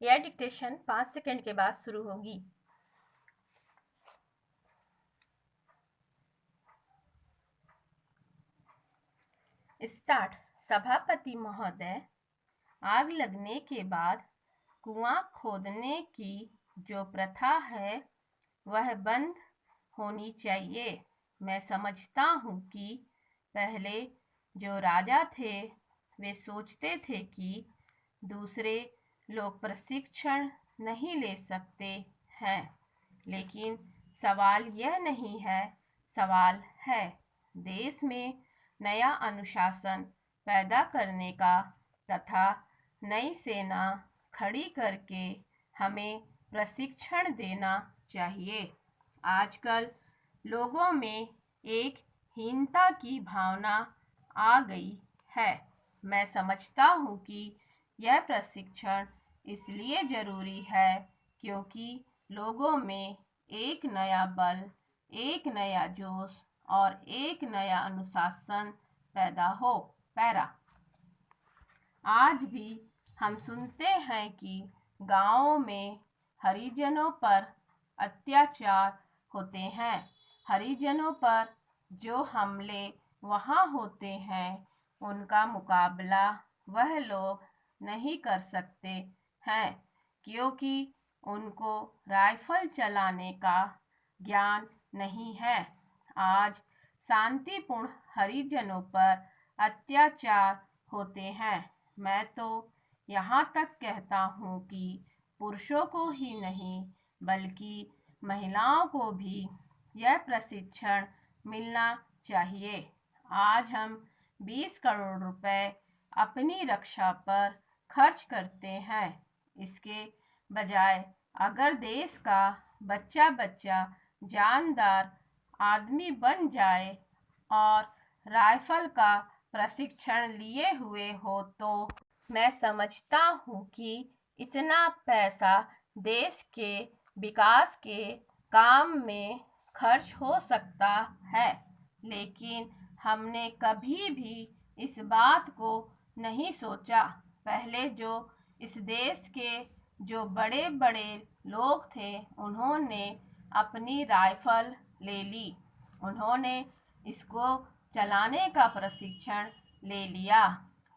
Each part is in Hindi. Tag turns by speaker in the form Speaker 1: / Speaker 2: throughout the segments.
Speaker 1: यह डिक्टेशन 5 सेकंड के बाद शुरू होगी। स्टार्ट। सभापति महोदय, आग लगने के बाद कुआं खोदने की जो प्रथा है वह बंद होनी चाहिए। मैं समझता हूँ कि पहले जो राजा थे वे सोचते थे कि दूसरे लोग प्रशिक्षण नहीं ले सकते हैं, लेकिन सवाल यह नहीं है, सवाल है देश में नया अनुशासन पैदा करने का तथा नई सेना खड़ी करके हमें प्रशिक्षण देना चाहिए। आजकल लोगों में एक हीनता की भावना आ गई है। मैं समझता हूँ कि यह प्रशिक्षण इसलिए ज़रूरी है क्योंकि लोगों में एक नया बल, एक नया जोश और एक नया अनुशासन पैदा हो। पैरा। आज भी हम सुनते हैं कि गाँवों में हरिजनों पर अत्याचार होते हैं। हरिजनों पर जो हमले वहाँ होते हैं उनका मुकाबला वह लोग नहीं कर सकते हैं क्योंकि उनको राइफल चलाने का ज्ञान नहीं है। आज शांतिपूर्ण हरिजनों पर अत्याचार होते हैं। मैं तो यहाँ तक कहता हूँ कि पुरुषों को ही नहीं बल्कि महिलाओं को भी यह प्रशिक्षण मिलना चाहिए। आज हम 20 करोड़ रुपए अपनी रक्षा पर खर्च करते हैं। इसके बजाय अगर देश का बच्चा बच्चा जानदार आदमी बन जाए और राइफल का प्रशिक्षण लिए हुए हो तो मैं समझता हूँ कि इतना पैसा देश के विकास के काम में खर्च हो सकता है, लेकिन हमने कभी भी इस बात को नहीं सोचा। पहले जो इस देश के जो बड़े बड़े लोग थे उन्होंने अपनी राइफल ले ली, उन्होंने इसको चलाने का प्रशिक्षण ले लिया,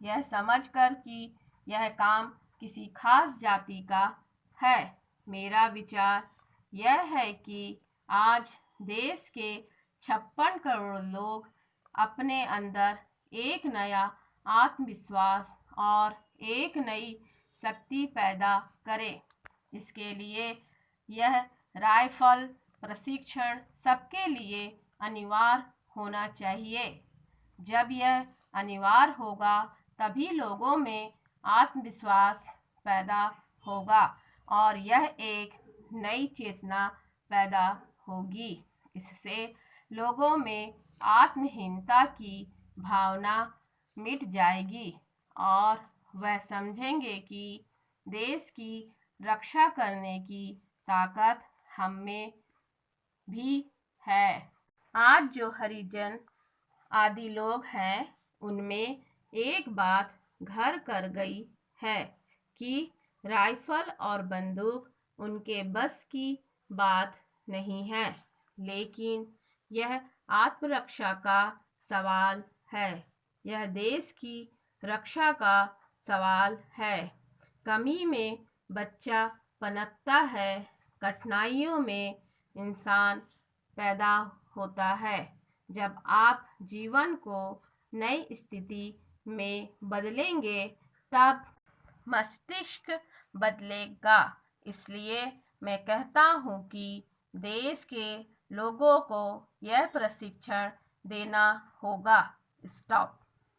Speaker 1: यह समझकर कि यह काम किसी खास जाति का है। मेरा विचार यह है कि आज देश के 56 करोड़ लोग अपने अंदर एक नया आत्मविश्वास और एक नई शक्ति पैदा करें। इसके लिए यह राइफल प्रशिक्षण सबके लिए अनिवार्य होना चाहिए। जब यह अनिवार्य होगा तभी लोगों में आत्मविश्वास पैदा होगा और यह एक नई चेतना पैदा होगी। इससे लोगों में आत्महीनता की भावना मिट जाएगी और वह समझेंगे कि देश की रक्षा करने की ताकत हम में भी है। आज जो हरिजन आदि लोग हैं उनमें एक बात घर कर गई है कि राइफल और बंदूक उनके बस की बात नहीं है, लेकिन यह आत्मरक्षा का सवाल है, यह देश की रक्षा का सवाल है। कमी में बच्चा पनपता है, कठिनाइयों में इंसान पैदा होता है। जब आप जीवन को नई स्थिति में बदलेंगे तब मस्तिष्क बदलेगा। इसलिए मैं कहता हूँ कि देश के लोगों को यह प्रशिक्षण देना होगा। स्टॉप।